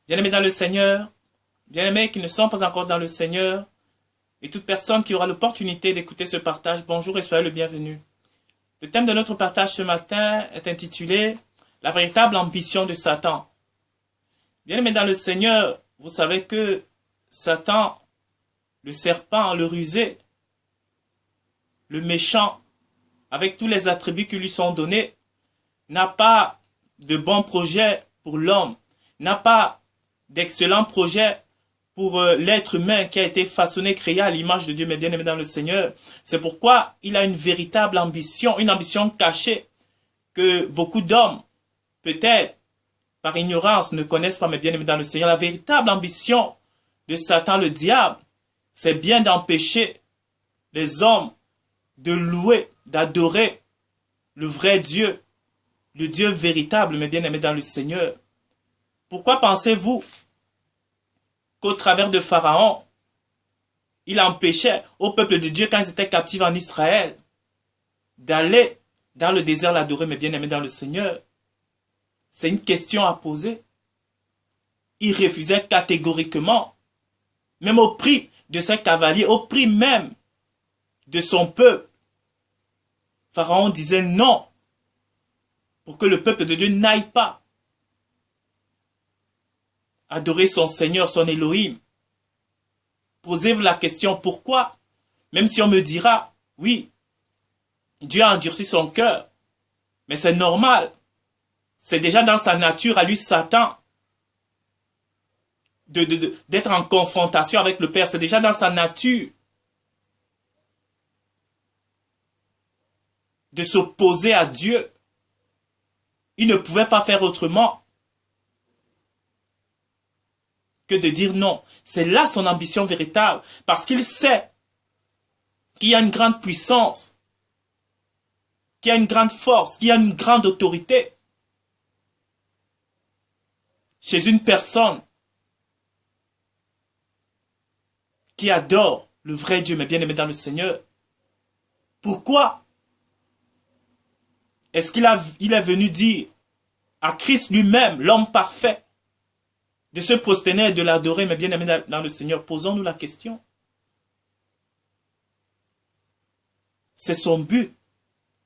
Bien-aimés dans le Seigneur, bien-aimés qui ne sont pas encore dans le Seigneur, et toute personne qui aura l'opportunité d'écouter ce partage, bonjour et soyez le bienvenu. Le thème de notre partage ce matin est intitulé « La véritable ambition de Satan ». Bien-aimés dans le Seigneur, vous savez que Satan, le serpent, le rusé, le méchant, avec tous les attributs qui lui sont donnés, n'a pas de bons projets pour l'homme, n'a pas d'excellents projets pour l'être humain qui a été façonné, créé à l'image de Dieu, mais bien aimé dans le Seigneur. C'est pourquoi il a une véritable ambition, une ambition cachée que beaucoup d'hommes, peut-être par ignorance, ne connaissent pas, mais bien aimé dans le Seigneur. La véritable ambition de Satan, le diable, c'est bien d'empêcher les hommes de louer, d'adorer le vrai Dieu, le Dieu véritable, mais bien aimé dans le Seigneur. Pourquoi pensez-vous qu'au travers de Pharaon, il empêchait au peuple de Dieu, quand ils étaient captifs en Israël, d'aller dans le désert l'adorer, mais bien aimé dans le Seigneur? C'est une question à poser. Il refusait catégoriquement, même au prix de ses cavaliers, au prix même de son peuple. Pharaon disait non, pour que le peuple de Dieu n'aille pas adorer son Seigneur, son Elohim. Posez-vous la question, pourquoi? Même si on me dira, oui, Dieu a endurci son cœur, mais c'est normal. C'est déjà dans sa nature à lui, Satan, d'être en confrontation avec le Père. C'est déjà dans sa nature de s'opposer à Dieu. Il ne pouvait pas faire autrement que de dire non. C'est là son ambition véritable, parce qu'il sait qu'il y a une grande puissance, qu'il y a une grande force, qu'il y a une grande autorité chez une personne qui adore le vrai Dieu, mais bien aimé dans le Seigneur. Pourquoi est-ce qu'il est venu dire à Christ lui-même, l'homme parfait, de se prosterner et de l'adorer, mais bien aimé dans le Seigneur? Posons-nous la question. C'est son but.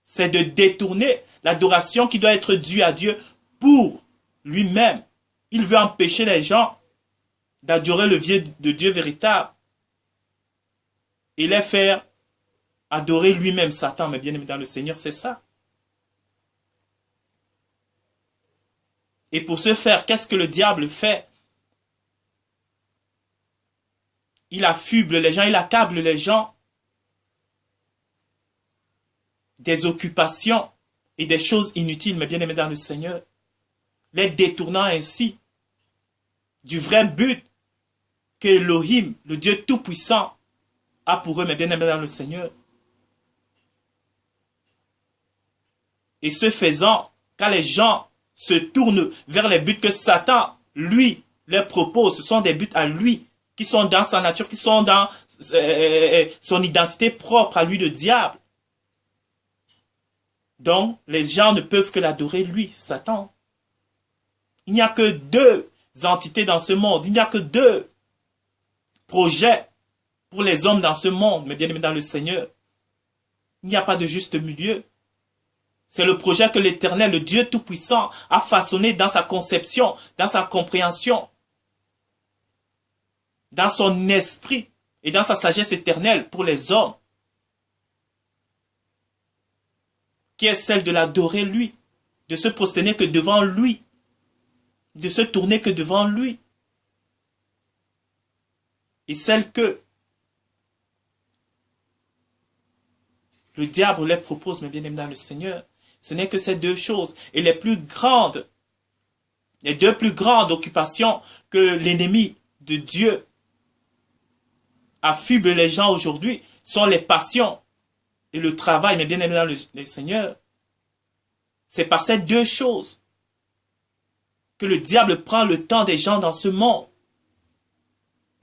C'est de détourner l'adoration qui doit être due à Dieu pour lui-même. Il veut empêcher les gens d'adorer le Dieu de Dieu véritable et les faire adorer lui-même Satan, mais bien aimé dans le Seigneur, c'est ça. Et pour ce faire, qu'est-ce que le diable fait? Il affuble les gens, il accable les gens des occupations et des choses inutiles, mais bien aimés dans le Seigneur, les détournant ainsi du vrai but que Elohim, le Dieu Tout-Puissant, a pour eux, mais bien aimés dans le Seigneur. Et ce faisant, quand les gens se tournent vers les buts que Satan, lui, leur propose, ce sont des buts à lui, qui sont dans sa nature, qui sont dans son identité propre à lui, le diable. Donc, les gens ne peuvent que l'adorer lui, Satan. Il n'y a que deux entités dans ce monde. Il n'y a que deux projets pour les hommes dans ce monde, mais bien aimés dans le Seigneur. Il n'y a pas de juste milieu. C'est le projet que l'Éternel, le Dieu Tout-Puissant, a façonné dans sa conception, dans sa compréhension, dans son esprit et dans sa sagesse éternelle pour les hommes, qui est celle de l'adorer lui, de se prosterner que devant lui, de se tourner que devant lui, et celle que le diable leur propose, mais bien aimé dans le Seigneur, ce n'est que ces deux choses. Et les deux plus grandes occupations que l'ennemi de Dieu affuble les gens aujourd'hui sont les passions et le travail, mais bien aimé dans le Seigneur. C'est par ces deux choses que le diable prend le temps des gens dans ce monde.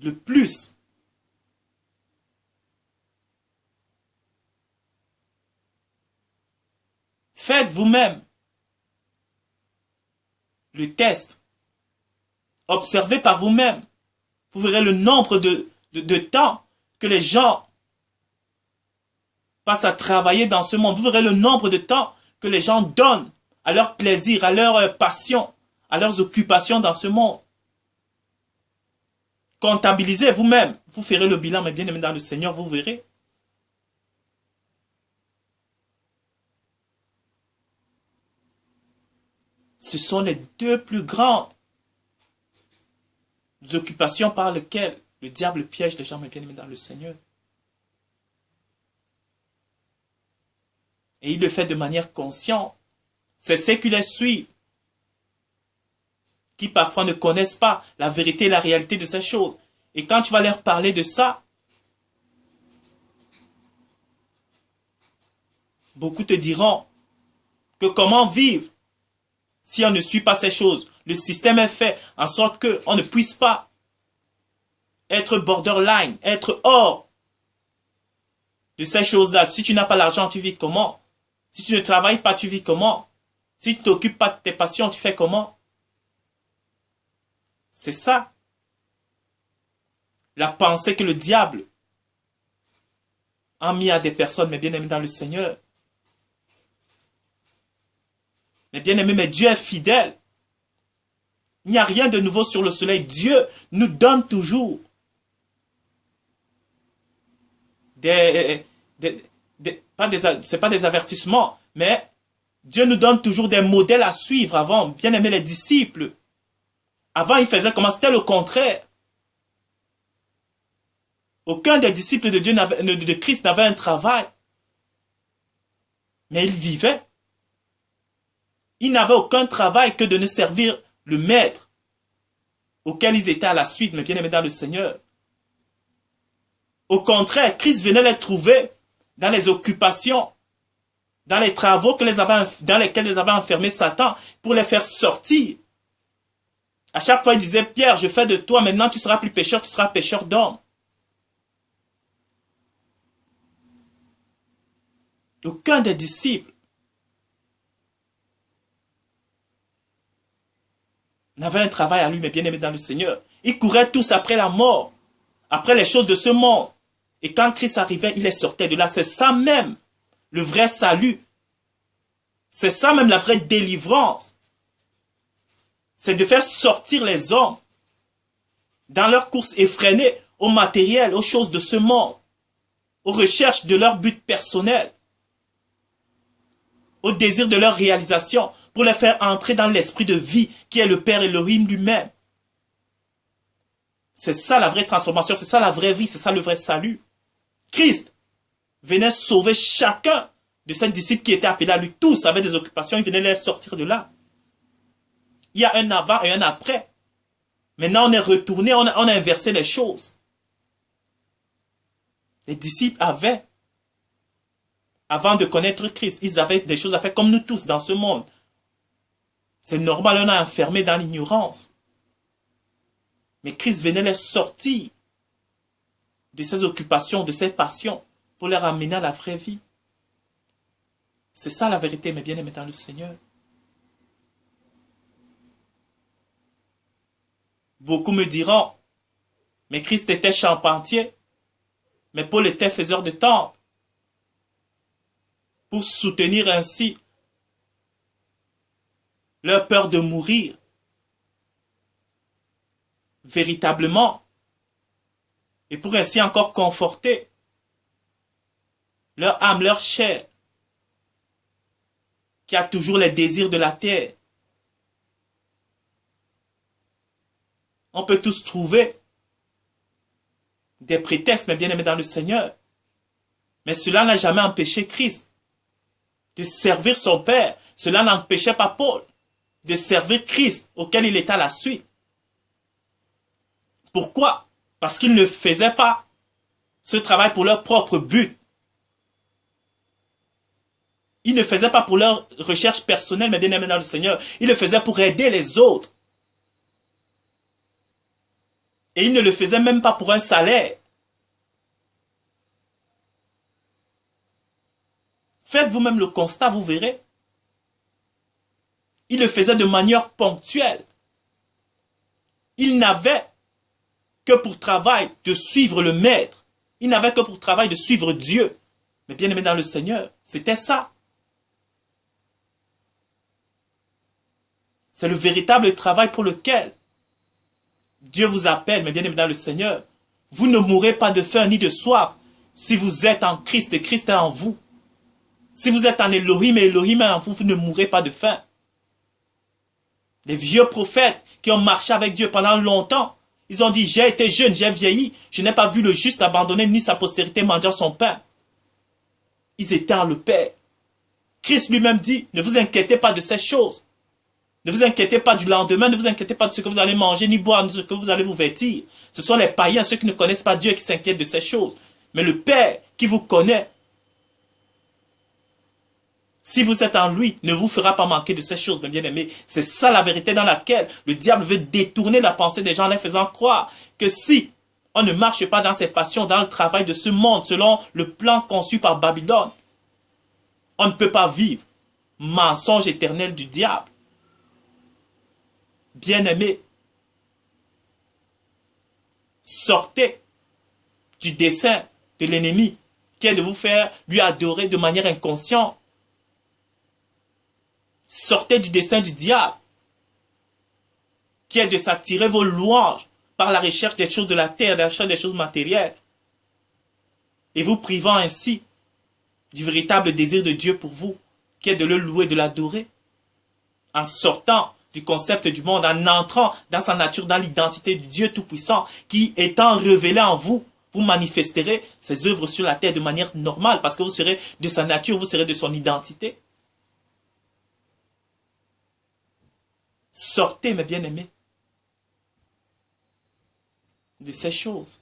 Le plus. Faites vous-même le test. Observez par vous-même. Vous verrez le nombre de temps que les gens passent à travailler dans ce monde. Vous verrez le nombre de temps que les gens donnent à leur plaisir, à leur passion, à leurs occupations dans ce monde. Comptabilisez vous-même. Vous ferez le bilan, mais bien aimé dans le Seigneur, vous verrez. Ce sont les deux plus grandes occupations par lesquelles le diable piège les gens, mais bien aimés dans le Seigneur. Et il le fait de manière consciente. C'est ceux qui les suivent, qui parfois ne connaissent pas la vérité et la réalité de ces choses. Et quand tu vas leur parler de ça, beaucoup te diront que comment vivre si on ne suit pas ces choses. Le système est fait en sorte qu'on ne puisse pas être borderline, être hors de ces choses-là. Si tu n'as pas l'argent, tu vis comment? Si tu ne travailles pas, tu vis comment? Si tu ne t'occupes pas de tes passions, tu fais comment? C'est ça. La pensée que le diable a mis à des personnes, mais bien aimés dans le Seigneur. Mais bien aimé, mais Dieu est fidèle. Il n'y a rien de nouveau sur le soleil. Dieu nous donne toujours c'est pas des avertissements, mais Dieu nous donne toujours des modèles à suivre avant. Bien aimé, les disciples. Avant, ils faisaient comment? C'était le contraire. Aucun des disciples de Dieu, de Christ n'avait un travail. Mais ils vivaient. Ils n'avaient aucun travail que de ne servir le maître auquel ils étaient à la suite, mais bien aimés dans le Seigneur. Au contraire, Christ venait les trouver dans les occupations, dans les travaux dans lesquels ils avaient enfermé Satan pour les faire sortir. À chaque fois, il disait, Pierre, je fais de toi, maintenant tu seras plus pécheur, tu seras pécheur d'hommes. Aucun des disciples n'avait un travail à lui, mais bien aimé dans le Seigneur. Ils couraient tous après la mort, après les choses de ce monde. Et quand Christ arrivait, il les sortait de là. C'est ça même, le vrai salut. C'est ça même la vraie délivrance. C'est de faire sortir les hommes dans leur course effrénée au matériel, aux choses de ce monde, aux recherches de leur but personnel, au désir de leur réalisation, pour les faire entrer dans l'esprit de vie qui est le Père Elohim lui-même. C'est ça la vraie transformation, c'est ça la vraie vie, c'est ça le vrai salut. Christ venait sauver chacun de ses disciples qui étaient appelés à lui. Tous avaient des occupations, il venait les sortir de là. Il y a un avant et un après. Maintenant, on est retourné, on a inversé les choses. Les disciples avaient, avant de connaître Christ, ils avaient des choses à faire comme nous tous dans ce monde. C'est normal, on a enfermé dans l'ignorance. Mais Christ venait les sortir de ses occupations, de ses passions, pour les ramener à la vraie vie. C'est ça la vérité, mes bien-aimés dans le Seigneur. Beaucoup me diront, mais Christ était charpentier, mais Paul était faiseur de temple. Pour soutenir ainsi leur peur de mourir, véritablement, et pour ainsi encore conforter leur âme, leur chair, qui a toujours les désirs de la terre. On peut tous trouver des prétextes, mais bien aimés dans le Seigneur. Mais cela n'a jamais empêché Christ de servir son Père. Cela n'empêchait pas Paul de servir Christ, auquel il était à la suite. Pourquoi? Parce qu'ils ne faisaient pas ce travail pour leur propre but. Ils ne faisaient pas pour leur recherche personnelle, mais bien aimés dans le Seigneur. Ils le faisaient pour aider les autres. Et ils ne le faisaient même pas pour un salaire. Faites vous-même le constat, vous verrez. Ils le faisaient de manière ponctuelle. Il n'avait que pour travail de suivre le Maître. Il n'avait que pour travail de suivre Dieu. Mais bien aimé dans le Seigneur, c'était ça. C'est le véritable travail pour lequel Dieu vous appelle, mais bien aimé dans le Seigneur. Vous ne mourrez pas de faim ni de soif si vous êtes en Christ et Christ est en vous. Si vous êtes en Elohim et Elohim est en vous, vous ne mourrez pas de faim. Les vieux prophètes qui ont marché avec Dieu pendant longtemps, ils ont dit, j'ai été jeune, j'ai vieilli, je n'ai pas vu le juste abandonner ni sa postérité mendiant son pain. Ils étaient en le Père. Christ lui-même dit, ne vous inquiétez pas de ces choses. Ne vous inquiétez pas du lendemain, ne vous inquiétez pas de ce que vous allez manger, ni boire, ni de ce que vous allez vous vêtir. Ce sont les païens, ceux qui ne connaissent pas Dieu, qui s'inquiètent de ces choses. Mais le Père qui vous connaît, si vous êtes en lui, ne vous fera pas manquer de ces choses, mes bien-aimés. C'est ça la vérité dans laquelle le diable veut détourner la pensée des gens en les faisant croire que si on ne marche pas dans ses passions, dans le travail de ce monde, selon le plan conçu par Babylone, on ne peut pas vivre. Mensonge éternel du diable. Bien-aimés, sortez du dessein de l'ennemi qui est de vous faire lui adorer de manière inconsciente. Sortez du dessein du diable qui est de s'attirer vos louanges par la recherche des choses de la terre, la recherche des choses matérielles et vous privant ainsi du véritable désir de Dieu pour vous qui est de le louer, de l'adorer en sortant du concept du monde, en entrant dans sa nature, dans l'identité du Dieu Tout-Puissant qui étant révélé en vous, vous manifesterez ses œuvres sur la terre de manière normale parce que vous serez de sa nature, vous serez de son identité. Sortez, mes bien-aimés, de ces choses.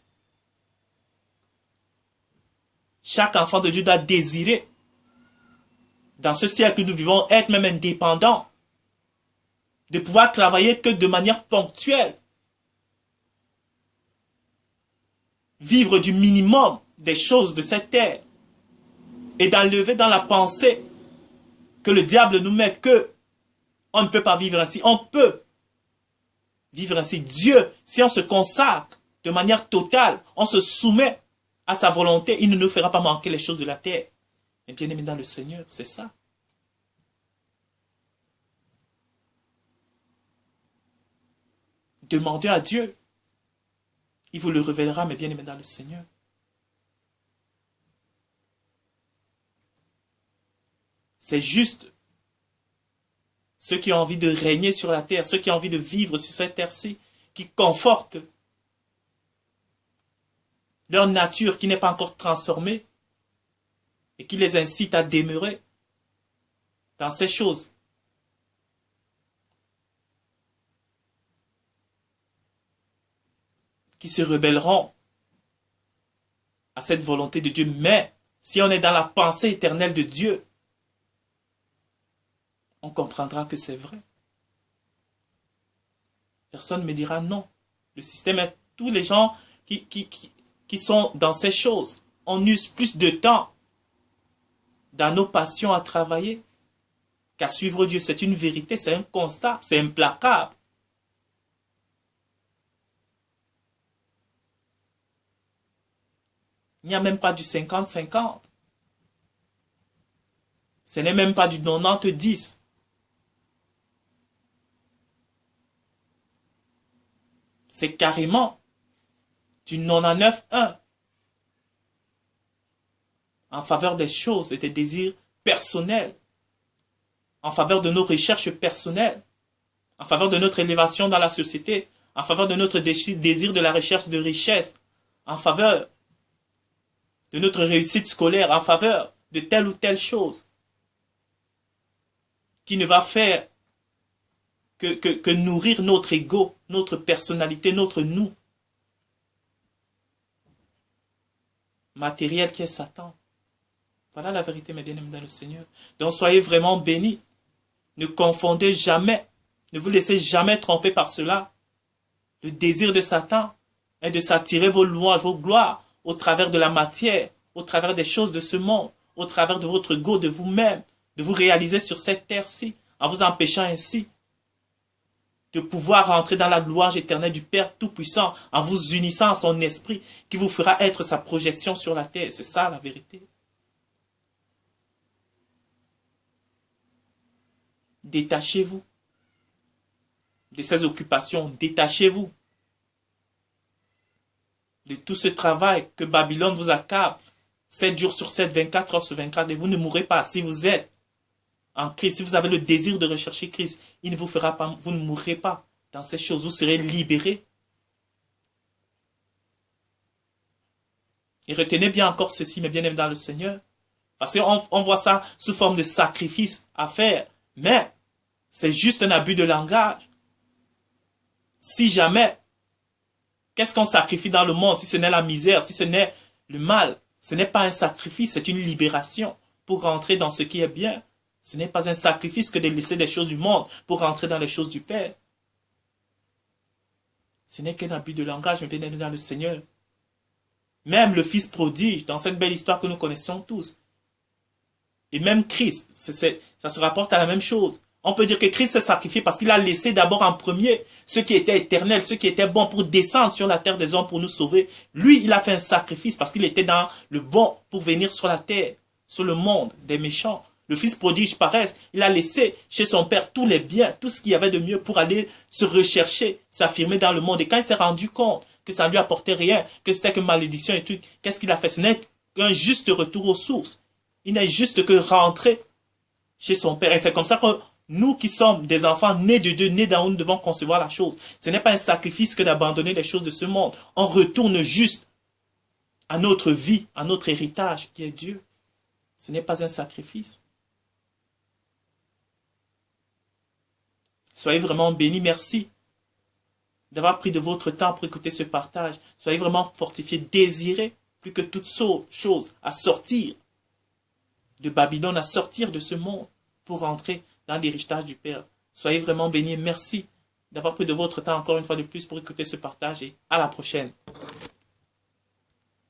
Chaque enfant de Dieu doit désirer, dans ce siècle où nous vivons, être même indépendant, de pouvoir travailler que de manière ponctuelle, vivre du minimum des choses de cette terre et d'enlever dans la pensée que le diable nous met que on ne peut pas vivre ainsi. On peut vivre ainsi. Dieu, si on se consacre de manière totale, on se soumet à sa volonté, il ne nous fera pas manquer les choses de la terre. Mais bien aimé dans le Seigneur, c'est ça. Demandez à Dieu. Il vous le révélera, mais bien aimé dans le Seigneur. C'est juste ceux qui ont envie de régner sur la terre, ceux qui ont envie de vivre sur cette terre-ci, qui confortent leur nature qui n'est pas encore transformée et qui les incite à demeurer dans ces choses. Qui se rebelleront à cette volonté de Dieu. Mais si on est dans la pensée éternelle de Dieu, on comprendra que c'est vrai. Personne ne me dira non. Le système est... Tous les gens qui sont dans ces choses, on use plus de temps dans nos passions à travailler qu'à suivre Dieu. C'est une vérité, c'est un constat, c'est implacable. Il n'y a même pas du 50-50. Ce n'est même pas du 90-10. C'est carrément du 99-1 en faveur des choses et des désirs personnels, en faveur de nos recherches personnelles, en faveur de notre élévation dans la société, en faveur de notre désir de la recherche de richesse, en faveur de notre réussite scolaire, en faveur de telle ou telle chose qui ne va faire que nourrir notre ego, notre personnalité, notre nous matériel qui est Satan. Voilà la vérité, mes bien-aimés dans le Seigneur. Donc soyez vraiment bénis. Ne confondez jamais, ne vous laissez jamais tromper par cela. Le désir de Satan est de s'attirer vos louanges, vos gloires, au travers de la matière, au travers des choses de ce monde, au travers de votre ego, de vous-même, de vous réaliser sur cette terre-ci, en vous empêchant ainsi de pouvoir rentrer dans la louange éternelle du Père Tout-Puissant en vous unissant à son esprit qui vous fera être sa projection sur la terre. C'est ça la vérité. Détachez-vous de ces occupations. Détachez-vous de tout ce travail que Babylone vous accable. 7 jours sur 7, 24 heures sur 24. Et vous ne mourrez pas. Si vous êtes en Christ, si vous avez le désir de rechercher Christ, il ne vous fera pas, vous ne mourrez pas dans ces choses. Vous serez libérés. Et retenez bien encore ceci, mes bien-aimés dans le Seigneur. Parce qu'on voit ça sous forme de sacrifice à faire. Mais c'est juste un abus de langage. Si jamais, qu'est-ce qu'on sacrifie dans le monde si ce n'est la misère, si ce n'est le mal? Ce n'est pas un sacrifice, c'est une libération pour rentrer dans ce qui est bien. Ce n'est pas un sacrifice que de laisser des choses du monde pour rentrer dans les choses du Père. Ce n'est qu'un abus de langage, mais bien dans le Seigneur. Même le Fils prodige, dans cette belle histoire que nous connaissons tous. Et même Christ, ça se rapporte à la même chose. On peut dire que Christ s'est sacrifié parce qu'il a laissé d'abord en premier ce qui était éternel, ce qui était bon pour descendre sur la terre des hommes pour nous sauver. Lui, il a fait un sacrifice parce qu'il était dans le bon pour venir sur la terre, sur le monde des méchants. Le Fils prodige paraît, il a laissé chez son Père tous les biens, tout ce qu'il y avait de mieux pour aller se rechercher, s'affirmer dans le monde. Et quand il s'est rendu compte que ça ne lui apportait rien, que c'était que malédiction et tout, qu'est-ce qu'il a fait? Ce n'est qu'un juste retour aux sources. Il n'est juste que rentrer chez son Père. Et c'est comme ça que nous qui sommes des enfants nés de Dieu, nés d'en haut, nous devons concevoir la chose. Ce n'est pas un sacrifice que d'abandonner les choses de ce monde. On retourne juste à notre vie, à notre héritage qui est Dieu. Ce n'est pas un sacrifice. Soyez vraiment bénis. Merci d'avoir pris de votre temps pour écouter ce partage. Soyez vraiment fortifiés, désirez plus que toute chose à sortir de Babylone, à sortir de ce monde pour rentrer dans l'héritage du Père. Soyez vraiment bénis. Merci d'avoir pris de votre temps encore une fois de plus pour écouter ce partage et à la prochaine.